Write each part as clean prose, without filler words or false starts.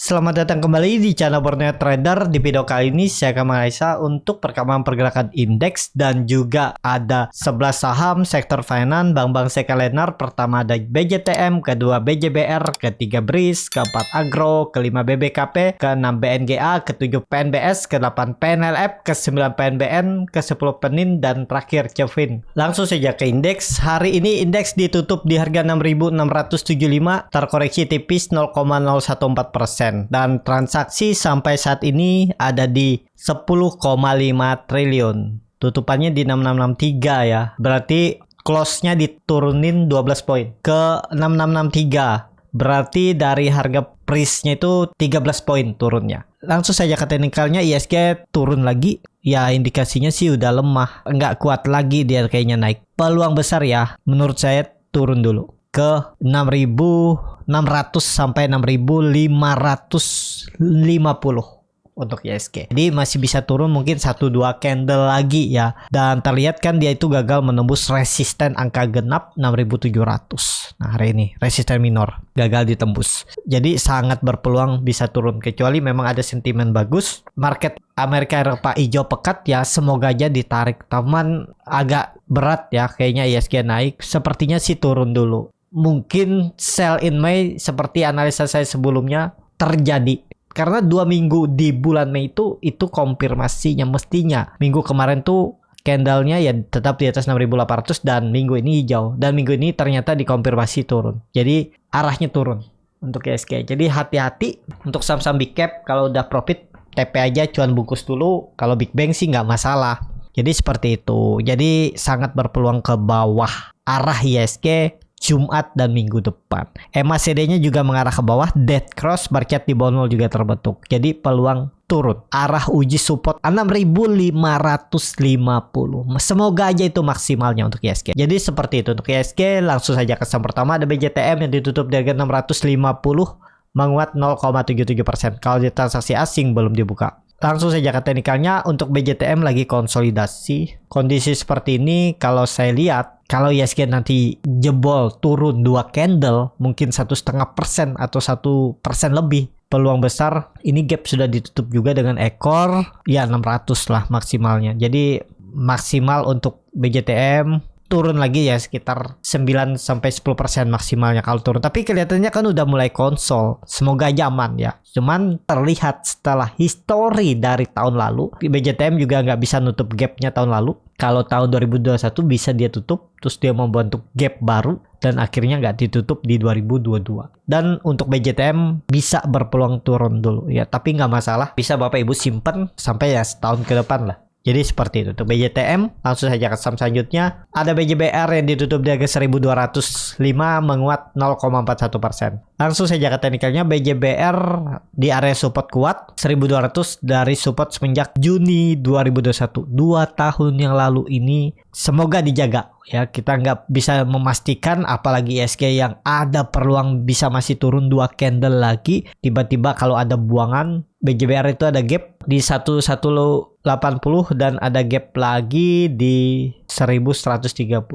Selamat datang kembali di channel Borneo Trader. Di video kali ini saya akan menganalisa untuk perkembangan pergerakan indeks dan juga ada 11 saham sektor finance, bank-bank sekalenar. Pertama ada BJTM, kedua BJBR, ketiga BRIS, keempat Agro, kelima BBKP, keenam BNGA, ketujuh PNBS, ke-8 PNLF, ke-9 PNBN, ke-10 Penin, dan terakhir Cevin. Langsung saja ke indeks. Hari ini indeks ditutup di harga 6.675, terkoreksi tipis 0,014%. Dan transaksi sampai saat ini ada di 10,5 triliun. Tutupannya di 6663 ya. Berarti close-nya diturunin 12 poin ke 6663. Berarti dari harga price-nya itu 13 poin turunnya. Langsung saja ke teknikalnya, ISG turun lagi. Ya indikasinya sih udah lemah, nggak kuat lagi dia kayaknya naik. Peluang besar ya menurut saya turun dulu ke 6.600 sampai 6.550 untuk ISG. Jadi masih bisa turun mungkin 1-2 candle lagi ya. Dan terlihat kan dia itu gagal menembus resisten angka genap 6.700. Nah hari ini resisten minor gagal ditembus. Jadi sangat berpeluang bisa turun kecuali memang ada sentimen bagus. Market Amerika Eropa hijau pekat ya, semoga aja ditarik. Taman agak berat ya kayaknya ISG naik. Sepertinya sih turun dulu. Mungkin sell in May seperti analisa saya sebelumnya terjadi. Karena 2 minggu di bulan Mei itu konfirmasinya mestinya. Minggu kemarin tuh candlenya ya tetap di atas 6.800 dan minggu ini hijau. Dan minggu ini ternyata dikonfirmasi turun. Jadi arahnya turun untuk ISG. Jadi hati-hati untuk saham-saham big cap. Kalau udah profit TP aja, cuan bungkus dulu. Kalau big bang sih nggak masalah. Jadi seperti itu. Jadi sangat berpeluang ke bawah arah ISG Jumat dan minggu depan. MACD-nya juga mengarah ke bawah, dead cross, market di bawah 0 juga terbentuk. Jadi peluang turun. Arah uji support 6.550. Semoga aja itu maksimalnya untuk ISG. Jadi seperti itu untuk ISG. Langsung saja ke saham pertama ada BJTM yang ditutup di harga 650, menguat 0,77%. Kalau di transaksi asing belum dibuka. Langsung saja ke teknikalnya, untuk BJTM lagi konsolidasi. Kondisi seperti ini kalau saya lihat, kalau ISG nanti jebol turun 2 candle, mungkin 1,5% atau 1% lebih, peluang besar ini gap sudah ditutup juga dengan ekor ya 600 lah maksimalnya. Jadi maksimal untuk BJTM turun lagi ya sekitar 9-10% maksimalnya kalau turun. Tapi kelihatannya kan udah mulai konsol. Semoga aja aman ya. Cuman terlihat setelah histori dari tahun lalu, BJTM juga nggak bisa nutup gapnya tahun lalu. Kalau tahun 2021 bisa dia tutup, terus dia membentuk gap baru, dan akhirnya nggak ditutup di 2022. Dan untuk BJTM bisa berpeluang turun dulu ya. Tapi nggak masalah, bisa Bapak Ibu simpen sampai ya setahun ke depan lah. Jadi seperti itu untuk BJTM. Langsung saja ke saham selanjutnya. Ada BJBR yang ditutup di harga 1.205, menguat 0,41%. Langsung saja ke teknikalnya, BJBR di area support kuat 1.200 dari support semenjak Juni 2021. 2 tahun yang lalu ini semoga dijaga ya. Kita nggak bisa memastikan, apalagi ISG yang ada peluang bisa masih turun 2 candle lagi. Tiba-tiba kalau ada buangan, BJBR itu ada gap di 1180 dan ada gap lagi di 1130.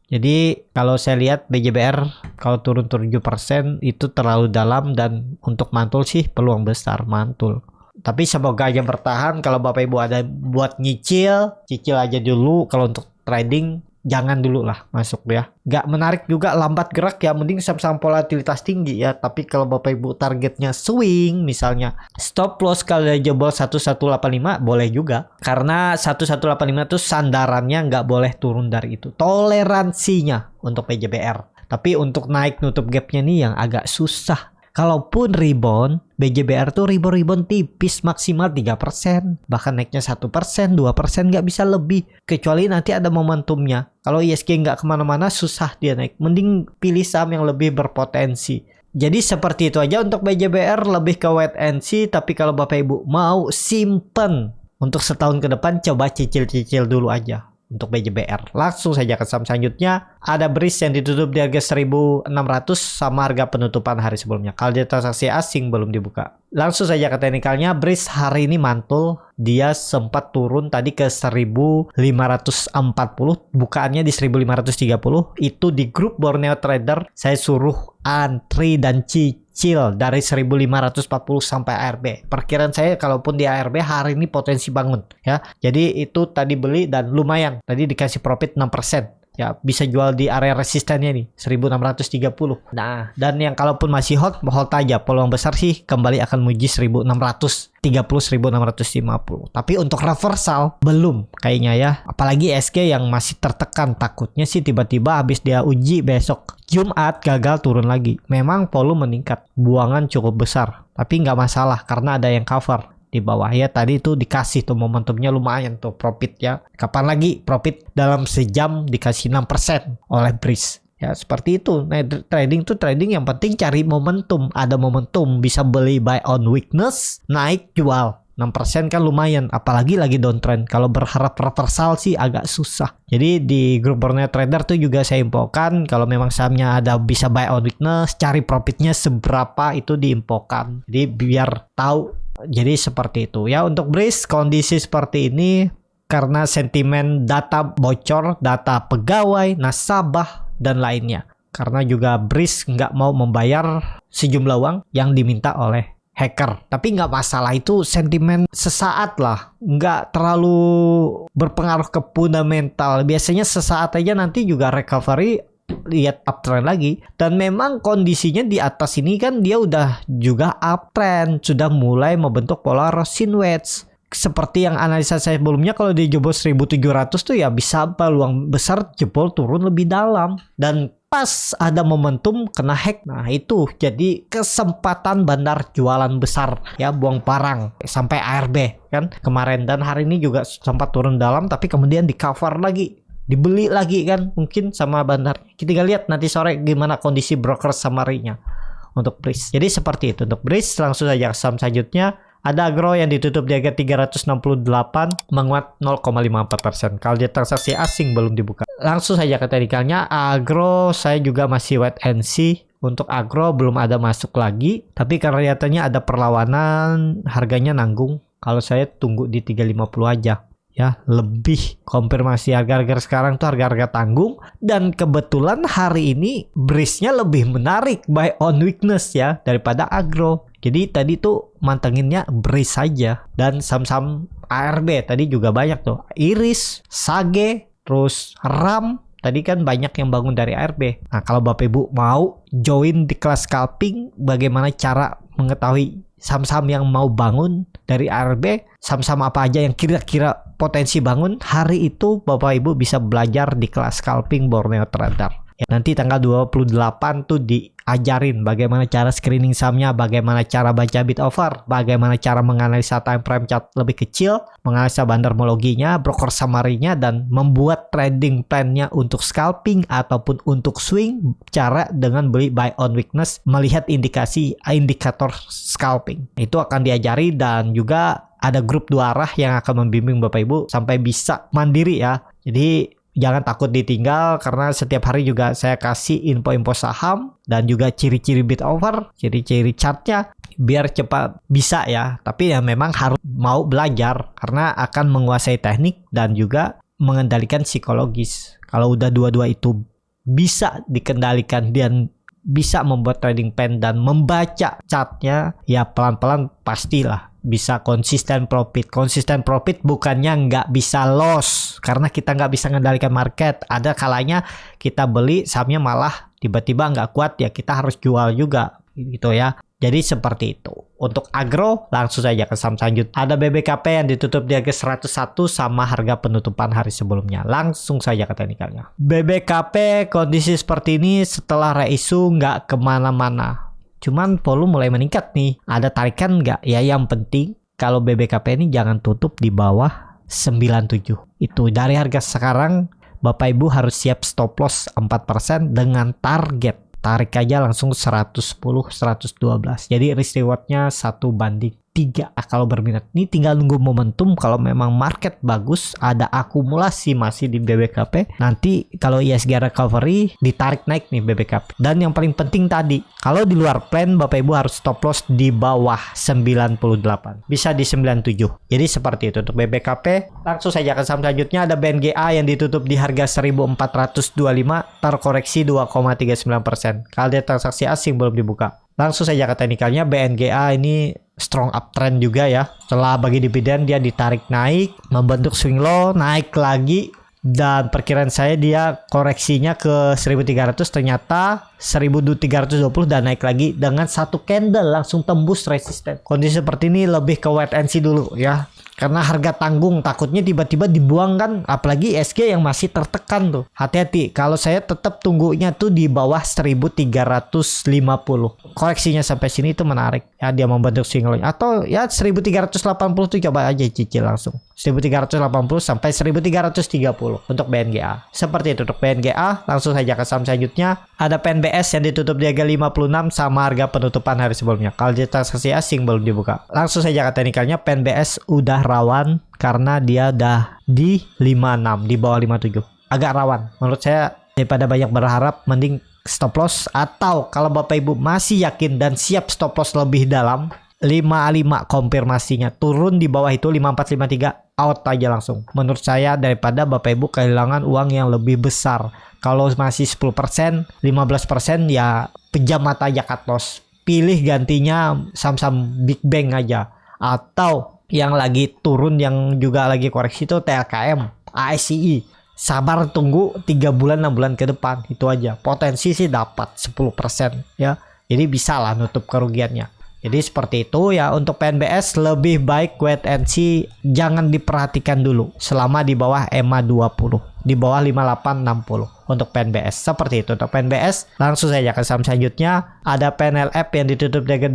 Jadi kalau saya lihat BJBR kalau turun 7% itu terlalu dalam, dan untuk mantul sih peluang besar mantul. Tapi semoga aja bertahan. Kalau Bapak Ibu ada buat cicil aja dulu. Kalau untuk trading jangan dulu lah masuk ya. Gak menarik juga, lambat gerak ya. Mending saham-saham volatilitas tinggi ya. Tapi kalau Bapak Ibu targetnya swing, misalnya stop loss kalau jebol 1185 boleh juga. Karena 1185 itu sandarannya nggak boleh turun dari itu. Toleransinya untuk PJBR. Tapi untuk naik nutup gapnya nih yang agak susah. Kalaupun rebound, BJBR tuh rebound tipis, maksimal 3%. Bahkan naiknya 1%, 2% nggak bisa lebih. Kecuali nanti ada momentumnya. Kalau ISG nggak kemana-mana, susah dia naik. Mending pilih saham yang lebih berpotensi. Jadi seperti itu aja untuk BJBR, lebih ke wait and see. Tapi kalau Bapak Ibu mau simpen untuk setahun ke depan, coba cicil-cicil dulu aja untuk BJBR. Langsung saja ke saham selanjutnya. Ada BRIS yang ditutup di harga 1.600 sama harga penutupan hari sebelumnya. Kalau dia transaksi asing belum dibuka. Langsung saja ke teknikalnya, BRIS hari ini mantul. Dia sempat turun tadi ke 1.540, bukaannya di 1.530. Itu di grup Borneo Trader saya suruh antri dan cicil kecil dari 1540 sampai ARB. Perkiraan saya kalaupun di ARB hari ini potensi bangun ya. Jadi itu tadi beli dan lumayan. Tadi dikasih profit 6%. Ya, bisa jual di area resistennya nih 1630. Nah, dan yang kalaupun masih hold aja. Peluang besar sih kembali akan muji 1630 1650. Tapi untuk reversal belum kayaknya ya. Apalagi SG yang masih tertekan, takutnya sih tiba-tiba habis dia uji besok Jumat gagal turun lagi. Memang volume meningkat, buangan cukup besar, tapi nggak masalah karena ada yang cover di bawah ya. Tadi itu dikasih tuh momentumnya lumayan tuh profit ya. Kapan lagi profit dalam sejam dikasih 6% oleh Breeze ya, seperti itu. Nah, trading yang penting cari momentum. Ada momentum bisa beli buy on weakness, naik jual 6% kan lumayan, apalagi lagi downtrend. Kalau berharap reversal sih agak susah. Jadi di grup Borneo Trader tuh juga saya infokan kalau memang sahamnya ada bisa buy on weakness, cari profitnya seberapa itu diinfokan. Jadi biar tahu. Jadi seperti itu ya. Untuk Breeze kondisi seperti ini karena sentimen data bocor, data pegawai, nasabah dan lainnya. Karena juga Breeze nggak mau membayar sejumlah uang yang diminta oleh hacker. Tapi nggak masalah, itu sentimen sesaat lah, nggak terlalu berpengaruh ke fundamental. Biasanya sesaat aja, nanti juga recovery lihat uptrend lagi. Dan memang kondisinya di atas ini kan dia udah juga uptrend, sudah mulai membentuk pola Rosin wedge. Seperti yang analisa saya sebelumnya, kalau dia jebol 1700 tuh ya bisa peluang besar jebol turun lebih dalam. Dan pas ada momentum kena hack, nah itu jadi kesempatan bandar jualan besar ya, buang parang sampai ARB kan kemarin. Dan hari ini juga sempat turun dalam, tapi kemudian di cover lagi, dibeli lagi kan mungkin sama bandar. Kita lihat nanti sore gimana kondisi broker summary-nya untuk Breeze. Jadi seperti itu untuk Breeze. Langsung saja ke saham selanjutnya. Ada Agro yang ditutup di harga 368, menguat 0,54%. Kalau dia transaksi asing belum dibuka. Langsung saja ke teknikalnya. Agro saya juga masih wait and see. Untuk Agro belum ada masuk lagi, tapi karena kelihatannya ada perlawanan, harganya nanggung. Kalau saya tunggu di 350 aja. Ya, lebih konfirmasi harga-harga sekarang tuh harga-harga tanggung. Dan kebetulan hari ini Breeze-nya lebih menarik buy on weakness ya daripada Agro. Jadi tadi tuh mantenginnya Breeze saja. Dan saham-saham ARB tadi juga banyak tuh. Iris, Sage, terus RAM. Tadi kan banyak yang bangun dari ARB. Nah, kalau Bapak Ibu mau join di kelas scalping, bagaimana cara mengetahui saham-saham yang mau bangun dari ARB, saham-saham apa aja yang kira-kira potensi bangun, hari itu Bapak Ibu bisa belajar di kelas scalping Borneo Trader. Ya, nanti tanggal 28 tuh diajarin bagaimana cara screening sahamnya, bagaimana cara baca bid offer, bagaimana cara menganalisa time frame chart lebih kecil, menganalisa bandarmologinya, broker summary-nya, dan membuat trading plan-nya untuk scalping ataupun untuk swing, cara dengan beli buy on weakness, melihat indikator scalping. Itu akan diajari. Dan juga ada grup 2 arah yang akan membimbing Bapak Ibu sampai bisa mandiri ya. Jadi jangan takut ditinggal, karena setiap hari juga saya kasih info-info saham dan juga ciri-ciri bid offer, ciri-ciri chartnya, biar cepat bisa ya. Tapi ya memang harus mau belajar, karena akan menguasai teknik dan juga mengendalikan psikologis. Kalau udah dua-dua itu bisa dikendalikan dan bisa membuat trading plan dan membaca chartnya, ya pelan-pelan pastilah bisa konsisten profit. Konsisten profit bukannya nggak bisa loss, karena kita nggak bisa mengendalikan market. Ada kalanya kita beli sahamnya malah tiba-tiba nggak kuat, ya kita harus jual juga gitu ya. Jadi seperti itu. Untuk Agro langsung saja ke saham selanjutnya. Ada BBKP yang ditutup di harga 101 sama harga penutupan hari sebelumnya. Langsung saja ke teknikalnya. BBKP kondisi seperti ini setelah reisu nggak kemana-mana. Cuman volume mulai meningkat nih. Ada tarikan nggak? Ya yang penting kalau BBKP ini jangan tutup di bawah 97. Itu dari harga sekarang Bapak Ibu harus siap stop loss 4% dengan target. Tarik aja langsung 110, 112. Jadi risk rewardnya 1:3. Kalau berminat ini tinggal nunggu momentum. Kalau memang market bagus, ada akumulasi masih di BBKP, nanti kalau ISG recovery ditarik naik nih BBKP. Dan yang paling penting tadi, kalau di luar plan Bapak Ibu harus stop loss di bawah 98, bisa di 97. Jadi seperti itu untuk BBKP. Langsung saja ke saham selanjutnya. Ada BNGA yang ditutup di harga 1425, terkoreksi 2,39%. Kalau dia transaksi asing belum dibuka. Langsung saja ke teknikalnya, BNGA ini strong uptrend juga ya. Setelah bagi dividen dia ditarik naik, membentuk swing low, naik lagi. Dan perkiraan saya dia koreksinya ke 1300, ternyata 1320 dan naik lagi dengan satu candle langsung tembus resisten. Kondisi seperti ini lebih ke wait and see dulu ya. Karena harga tanggung, takutnya tiba-tiba dibuang kan, apalagi SG yang masih tertekan tuh. Hati-hati, kalau saya tetap tunggunya tuh di bawah 1350. Koreksinya sampai sini itu menarik. Ya dia membentuk swing low. Atau ya 1380 tuh coba aja cicil langsung. 1380 sampai 1330 untuk BNGA. Seperti itu untuk BNGA. Langsung saja ke saham selanjutnya. Ada PNBS yang ditutup di harga 56 sama harga penutupan hari sebelumnya. Kalau di transaksi asing belum dibuka. Langsung saja ke teknikalnya, PNBS udah rawan karena dia udah di 56, di bawah 57. Agak rawan. Menurut saya daripada banyak berharap, mending stop loss. Atau kalau Bapak Ibu masih yakin dan siap stop loss lebih dalam, 55 konfirmasinya turun di bawah itu 5453, out aja langsung. Menurut saya daripada Bapak Ibu kehilangan uang yang lebih besar. Kalau masih 10%, 15% ya pejam mata aja cut loss. Pilih gantinya saham-saham Big Bang aja. Atau yang lagi turun yang juga lagi koreksi itu TLKM, ASCI. Sabar tunggu 3 bulan 6 bulan ke depan, itu aja. Potensi sih dapat 10% ya. Jadi bisa lah nutup kerugiannya. Jadi seperti itu ya. Untuk PNBS lebih baik wait and see, jangan diperhatikan dulu selama di bawah EMA 20, di bawah 5860 untuk PNBS. Seperti itu untuk PNBS. Langsung saja ke saham selanjutnya. Ada PNLF yang ditutup di harga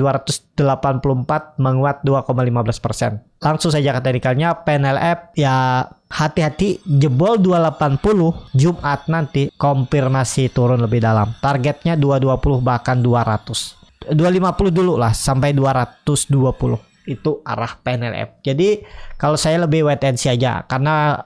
284 menguat 2,15%. Langsung saja ke teknikalnya, PNLF ya hati-hati jebol 280 Jumat nanti konfirmasi turun lebih dalam. Targetnya 220 bahkan 200. 250 dulu lah sampai 220 itu arah PNLF. Jadi kalau saya lebih wait and see aja karena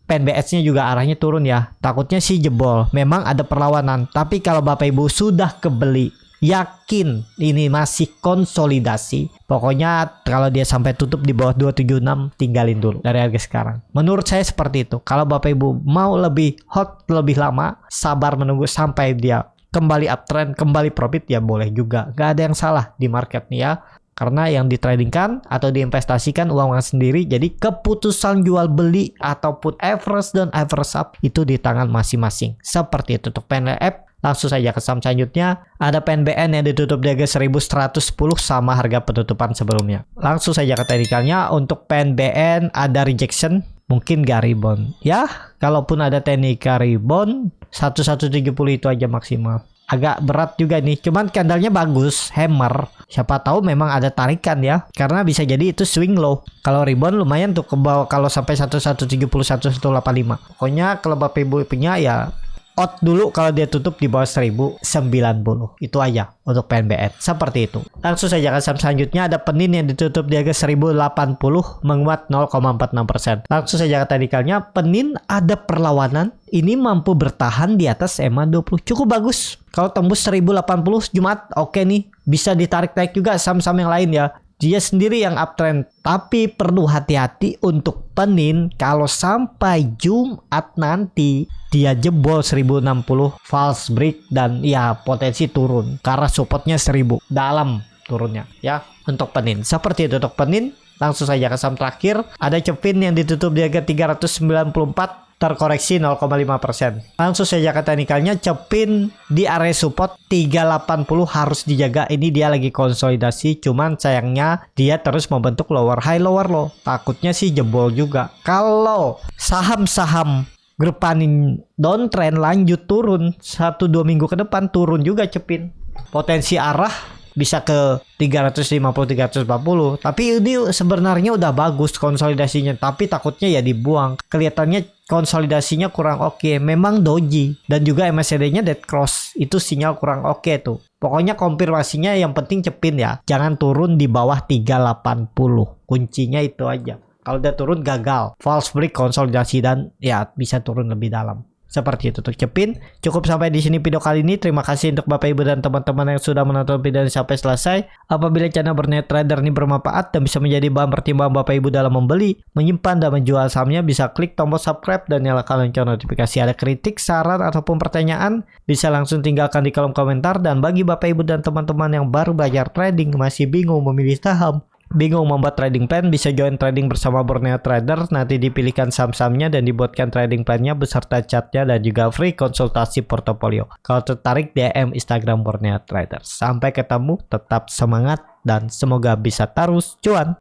PNBS-nya juga arahnya turun ya. Takutnya sih jebol. Memang ada perlawanan, tapi kalau Bapak Ibu sudah kebeli, yakin ini masih konsolidasi, pokoknya kalau dia sampai tutup di bawah 276 tinggalin dulu dari harga sekarang. Menurut saya seperti itu. Kalau Bapak Ibu mau lebih hot lebih lama, sabar menunggu sampai dia kembali uptrend, kembali profit ya boleh juga. Gak ada yang salah di market nih ya. Karena yang ditradingkan atau diinvestasikan uang sendiri. Jadi keputusan jual beli ataupun average dan average up itu di tangan masing-masing. Seperti itu untuk PNLF. Langsung saja ke saham selanjutnya. Ada PNBN yang ditutup di harga 1110 sama harga penutupan sebelumnya. Langsung saja ke teknikalnya. Untuk PNBN ada rejection, mungkin gak rebound. Ya, kalaupun ada teknika rebound 1170 itu aja maksimal. Agak berat juga nih. Cuman candlenya bagus, hammer. Siapa tahu memang ada tarikan ya. Karena bisa jadi itu swing low. Kalau rebound lumayan tuh ke bawah kalau sampai 1170 1185. Pokoknya kalau Bapak Ibu punya ya out dulu kalau dia tutup di bawah 1090. Itu aja untuk PNBN. Seperti itu. Langsung saja ke saham selanjutnya. Ada Penin yang ditutup di harga 1080 menguat 0,46%. Langsung saja ke teknikalnya. Penin ada perlawanan. Ini mampu bertahan di atas EMA 20. Cukup bagus. Kalau tembus 1080 Jumat, oke nih. Bisa ditarik naik juga saham-saham yang lain ya. Dia sendiri yang uptrend. Tapi perlu hati-hati untuk Penin kalau sampai Jumat nanti dia jebol 1060 false break dan ya potensi turun karena supportnya 1000 dalam turunnya ya untuk Penin. Seperti itu untuk Penin. Langsung saja ke saham terakhir. Ada Cepin yang ditutup di harga 394 terkoreksi 0,5%. Langsung saja ke teknikalnya. Cepin di area support 380 harus dijaga. Ini dia lagi konsolidasi, cuman sayangnya dia terus membentuk lower high lower low. Takutnya sih jebol juga. Kalau saham-saham grup Panin downtrend lanjut turun 1-2 minggu ke depan, turun juga Cepin. Potensi arah bisa ke 350-340. Tapi ini sebenarnya udah bagus konsolidasinya, tapi takutnya ya dibuang. Kelihatannya konsolidasinya kurang oke. Memang doji dan juga MACD-nya dead cross. Itu sinyal kurang oke tuh. Pokoknya konfirmasinya yang penting Cepin ya. Jangan turun di bawah 380. Kuncinya itu aja. Kalau udah turun gagal. False break konsolidasi dan ya bisa turun lebih dalam. Seperti itu tuh Cepin. Cukup sampai di sini video kali ini. Terima kasih untuk Bapak Ibu dan teman-teman yang sudah menonton video ini sampai selesai. Apabila channel Berniat Trader ini bermanfaat dan bisa menjadi bahan pertimbangan Bapak Ibu dalam membeli, menyimpan dan menjual sahamnya, bisa klik tombol subscribe dan nyalakan lonceng notifikasi. Ada kritik, saran ataupun pertanyaan, bisa langsung tinggalkan di kolom komentar. Dan bagi Bapak Ibu dan teman-teman yang baru belajar trading, masih bingung memilih saham, bingung membuat trading plan, bisa join trading bersama Borneo Trader. Nanti dipilihkan saham-sahamnya dan dibuatkan trading plannya beserta chartnya dan juga free konsultasi portofolio. Kalau tertarik, DM Instagram Borneo Trader. Sampai ketemu, tetap semangat dan semoga bisa terus cuan.